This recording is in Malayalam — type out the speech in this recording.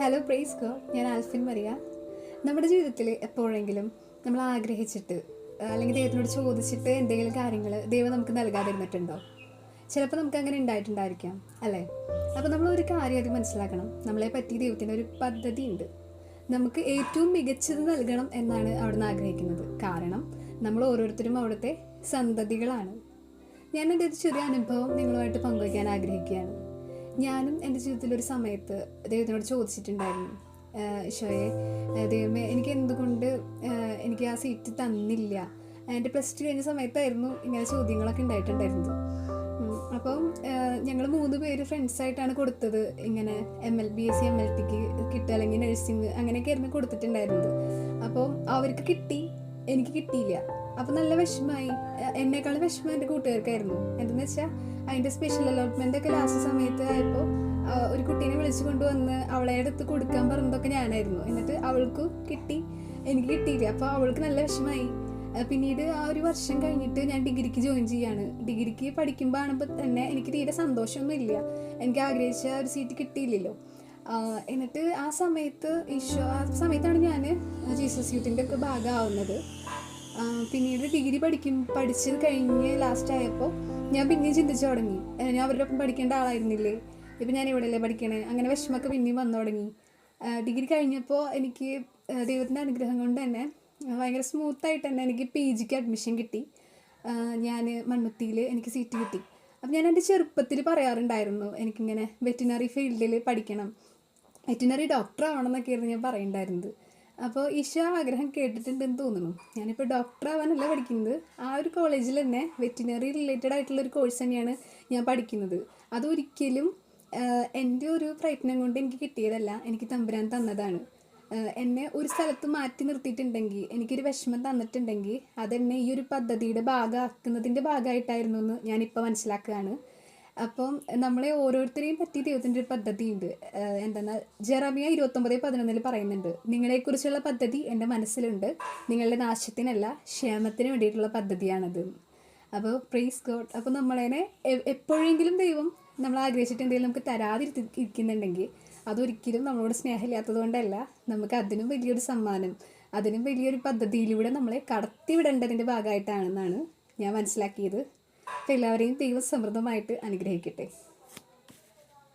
Hello praise God. ഞാൻ ആൽഫിൻ മരിയ. നമ്മുടെ ജീവിതത്തിൽ എപ്പോഴെങ്കിലും നമ്മൾ ആഗ്രഹിച്ചിട്ട് അല്ലെങ്കിൽ ദൈവത്തിനോട് ചോദിച്ചിട്ട് എന്തെങ്കിലും കാര്യങ്ങൾ ദൈവം നമുക്ക് നൽകാതിരുന്നിട്ടുണ്ടോ? ചിലപ്പോൾ നമുക്ക് അങ്ങനെ ഉണ്ടായിട്ടുണ്ടായിരിക്കാം അല്ലേ? അപ്പോൾ നമ്മൾ ഒരു കാര്യം അത് മനസ്സിലാക്കണം, നമ്മളെ പറ്റി ദൈവത്തിൻ്റെ ഒരു പദ്ധതി ഉണ്ട്. നമുക്ക് ഏറ്റവും മികച്ചത് നൽകണം എന്നാണ് അവിടുന്ന് ആഗ്രഹിക്കുന്നത്. കാരണം നമ്മൾ ഓരോരുത്തരും അവിടുത്തെ സന്തതികളാണ്. ഞാൻ എൻ്റെ ഒരു ചെറിയ അനുഭവം നിങ്ങളുമായിട്ട് പങ്കുവയ്ക്കാൻ ആഗ്രഹിക്കുകയാണ്. ഞാനും എൻ്റെ ജീവിതത്തിലൊരു സമയത്ത് ദൈവത്തിനോട് ചോദിച്ചിട്ടുണ്ടായിരുന്നു, ഈശോയെ, ദൈവമേ, എനിക്ക് എന്തുകൊണ്ട് എനിക്ക് ആ സീറ്റ് തന്നില്ല? എൻ്റെ പ്ലസ് ടു കഴിഞ്ഞ സമയത്തായിരുന്നു ഇങ്ങനെ ചോദ്യങ്ങളൊക്കെ ഉണ്ടായിട്ടുണ്ടായിരുന്നത്. അപ്പം ഞങ്ങൾ 3 പേര് ഫ്രണ്ട്സായിട്ടാണ് കൊടുത്തത്. ഇങ്ങനെ BSc MLTക്ക് കിട്ടുക, അല്ലെങ്കിൽ നഴ്സിംഗ് അങ്ങനെയൊക്കെ ആയിരുന്നു കൊടുത്തിട്ടുണ്ടായിരുന്നത്. അപ്പം അവർക്ക് കിട്ടി, എനിക്ക് കിട്ടിയില്ല. അപ്പം നല്ല വിഷമമായി. എന്നെക്കാളും വിഷമം എൻ്റെ കൂട്ടുകാർക്കായിരുന്നു. എന്തെന്ന് വെച്ചാൽ അതിൻ്റെ സ്പെഷ്യൽ അലോട്ട്മെൻ്റ് ഒക്കെ ലാസ്റ്റ് സമയത്ത് ആയപ്പോൾ ഒരു കുട്ടീനെ വിളിച്ചു കൊണ്ടുവന്ന് അവളെ അടുത്ത് കൊടുക്കാൻ പറഞ്ഞതൊക്കെ ഞാനായിരുന്നു. എന്നിട്ട് അവൾക്ക് കിട്ടി, എനിക്ക് കിട്ടിയില്ല. അപ്പോൾ അവൾക്ക് നല്ല വിഷമമായി. പിന്നീട് ആ ഒരു വർഷം കഴിഞ്ഞിട്ട് ഞാൻ ഡിഗ്രിക്ക് ജോയിൻ ചെയ്യാണ്. ഡിഗ്രിക്ക് പഠിക്കുമ്പോൾ ആണെങ്കിൽ തന്നെ എനിക്ക് തീരെ സന്തോഷമൊന്നും ഇല്ല. എനിക്ക് ആഗ്രഹിച്ച ഒരു സീറ്റ് കിട്ടിയില്ലല്ലോ. എന്നിട്ട് ആ സമയത്താണ് ഞാൻ ജീസസ് യൂത്തിൻ്റെ ഒക്കെ ഭാഗമാവുന്നത്. പിന്നീട് ഡിഗ്രി പഠിച്ചത് കഴിഞ്ഞ് ലാസ്റ്റ് ആയപ്പോൾ ഞാൻ പിന്നെയും ചിന്തിച്ചു തുടങ്ങി, ഞാൻ അവരുടെ ഒപ്പം പഠിക്കേണ്ട ആളായിരുന്നില്ലേ, ഇപ്പം ഞാൻ ഇവിടെയല്ലേ പഠിക്കണേ? അങ്ങനെ വിഷമമൊക്കെ പിന്നെയും വന്നു തുടങ്ങി. ഡിഗ്രി കഴിഞ്ഞപ്പോൾ എനിക്ക് ദൈവത്തിൻ്റെ അനുഗ്രഹം കൊണ്ട് തന്നെ ഭയങ്കര സ്മൂത്തായിട്ട് തന്നെ എനിക്ക് PGക്ക് അഡ്മിഷൻ കിട്ടി. ഞാൻ മണ്ണുത്തിയിൽ എനിക്ക് സീറ്റ് കിട്ടി. അപ്പം ഞാൻ എൻ്റെ ചെറുപ്പത്തിൽ പറയാറുണ്ടായിരുന്നു, എനിക്കിങ്ങനെ വെറ്റിനറി ഫീൽഡിൽ പഠിക്കണം, വെറ്റിനറി ഡോക്ടർ ആവണം എന്നൊക്കെയായിരുന്നു ഞാൻ പറയുന്നുണ്ടായിരുന്നത്. അപ്പോൾ ഈശോ ആഗ്രഹം കേട്ടിട്ടുണ്ടെന്ന് തോന്നുന്നു. ഞാനിപ്പോൾ ഡോക്ടർ ആവാനല്ല പഠിക്കുന്നത്, ആ ഒരു കോളേജിൽ തന്നെ വെറ്റിനറി റിലേറ്റഡ് ആയിട്ടുള്ളൊരു കോഴ്സ് തന്നെയാണ് ഞാൻ പഠിക്കുന്നത്. അതൊരിക്കലും എൻ്റെ ഒരു പ്രയത്നം കൊണ്ട് എനിക്ക് കിട്ടിയതല്ല, എനിക്ക് തമ്പുരാൻ തന്നതാണ്. എന്നെ ഒരു സ്ഥലത്ത് മാറ്റി നിർത്തിയിട്ടുണ്ടെങ്കിൽ, എനിക്കൊരു വിഷമം തന്നിട്ടുണ്ടെങ്കിൽ, അതെന്നെ ഈ ഒരു പദ്ധതിയുടെ ഭാഗമാക്കുന്നതിൻ്റെ ഭാഗമായിട്ടായിരുന്നു എന്ന് ഞാനിപ്പോൾ മനസ്സിലാക്കുകയാണ്. അപ്പം നമ്മളെ ഓരോരുത്തരെയും പറ്റി ദൈവത്തിൻ്റെ ഒരു പദ്ധതിയുണ്ട്. എന്തെന്നാൽ ജെറമിയ 29:11 പറയുന്നുണ്ട്, നിങ്ങളെക്കുറിച്ചുള്ള പദ്ധതി എൻ്റെ മനസ്സിലുണ്ട്, നിങ്ങളുടെ നാശത്തിനല്ല ക്ഷേമത്തിന് വേണ്ടിയിട്ടുള്ള പദ്ധതിയാണത്. അപ്പോൾ പ്രൈസ് ഗോഡ്. അപ്പോൾ നമ്മളതിനെ എപ്പോഴെങ്കിലും ദൈവം നമ്മൾ ആഗ്രഹിച്ചിട്ട് എന്തെങ്കിലും നമുക്ക് തരാതിരിക്കുന്നുണ്ടെങ്കിൽ അതൊരിക്കലും നമ്മളോട് സ്നേഹമില്ലാത്തത് കൊണ്ടല്ല, നമുക്ക് അതിനും വലിയൊരു സമ്മാനം, അതിനും വലിയൊരു പദ്ധതിയിലൂടെ നമ്മളെ കടത്തിവിടേണ്ടതിൻ്റെ ഭാഗമായിട്ടാണെന്നാണ് ഞാൻ മനസ്സിലാക്കിയത്. അപ്പോൾ എല്ലാവരെയും ദൈവം സമൃദ്ധമായിട്ട് അനുഗ്രഹിക്കട്ടെ.